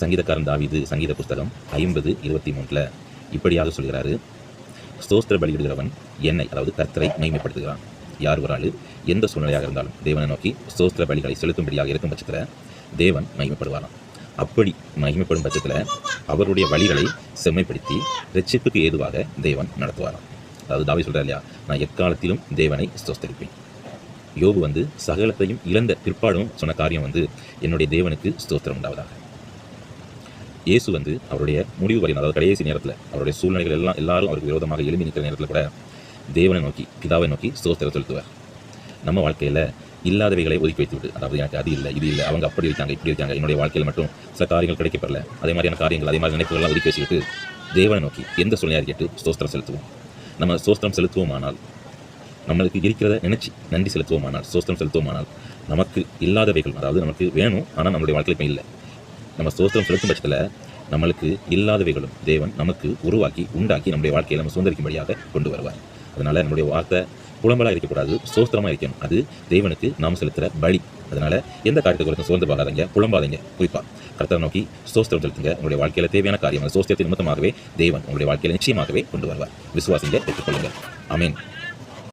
சங்கீதக்காரன் தாவீது சங்கீத புஸ்தகம் 50:23 இப்படியாக சொல்கிறாரு, ஸ்தோத்திர பலியிடுகிறவன் என்னை, அதாவது கர்த்தரை மகிமைப்படுத்துகிறான். யார் ஒரு ஆள் எந்த சூழ்நிலையாக இருந்தாலும் தேவனை நோக்கி ஸ்தோத்திர பலிகளை செலுத்தும்படியாக இருக்கும் பட்சத்தில் தேவன் மகிமைப்படுவாராம். அப்படி மகிமைப்படும் பட்சத்தில் அவருடைய வழிகளை செம்மைப்படுத்தி ரட்சிப்புக்கு ஏதுவாக தேவன் நடத்துவாராம். அதாவது தாவீது சொல்கிறார் இல்லையா, நான் எக்காலத்திலும் தேவனை ஸ்தோத்தரிப்பேன். யோபு சகலத்தையும் இழந்த பிற்பாடும் சொன்ன காரியம் என்னுடைய தேவனுக்கு ஸ்தோத்திரம் உண்டாவதாக. இயேசு அவருடைய முடிவு வரையும், அதாவது கடைசி நேரத்தில் அவருடைய சூழ்நிலைகள் எல்லாரும் அவருக்கு விரோதமாக எழுப்பி நிற்கிற நேரத்தில் கூட தேவனை நோக்கி, பிதாவை நோக்கி ஸ்தோத்திரம் செலுத்துவார். நம்ம வாழ்க்கையில் இல்லாதவைகளை ஒதுக்கி வைத்து விட்டு, அதாவது எனக்கு அது இல்லை, இது இல்லை, அவங்க அப்படி இருக்காங்க, இப்படி இருக்காங்க, என்னுடைய வாழ்க்கையில் மட்டும் சில காரியங்கள் கிடைக்கப்படல, அதே மாதிரியான காரியங்கள், அதே மாதிரி நினைப்புகள்லாம் ஒதுக்கி வச்சுக்கிட்டு தேவனை நோக்கி எந்த சூழ்நிலையாக கேட்டு ஸ்தோத்திரம் செலுத்துவோம். நம்ம ஸ்தோத்திரம் செலுத்துவோமானால், நம்மளுக்கு இருக்கிறத நினைச்சு நன்றி செலுத்துவோமானால், ஸ்தோத்திரம் செலுத்துவோமானால், நமக்கு இல்லாதவைகள், அதாவது நமக்கு வேணும் ஆனால் நம்மளுடைய வாழ்க்கையில் இல்லை, நம்ம ஸ்தோத்திரம் செலுத்தும் பட்சத்தில் நம்மளுக்கு இல்லாதவைகளும் தேவன் நமக்கு உருவாக்கி உண்டாக்கி நம்முடைய வாழ்க்கையை நம்ம சுதந்திரிக்கும்படியாக கொண்டு வருவார். அதனால் நம்முடைய வார்த்தை புலம்பலாக இருக்கக்கூடாது, ஸ்தோத்திரமாக இருக்கணும். அது தேவனுக்கு நாம் செலுத்துகிற பலி. அதனால் எந்த காரியத்தை குறித்தும் சோர்ந்து பார்க்காதீங்க, புலம்பாதீங்க. குறிப்பாக கர்த்தரை நோக்கி ஸ்தோத்திரம் செலுத்துங்க. உங்களுடைய வாழ்க்கையில் தேவையான காரியம் ஸ்தோத்திரத்தின் நிமித்தமாகவே தேவன் உங்களுடைய வாழ்க்கையில் நிச்சயமாகவே கொண்டு வருவார். விசுவாசிங்க, பெற்றுக்கொள்ளுங்கள். ஆமென்.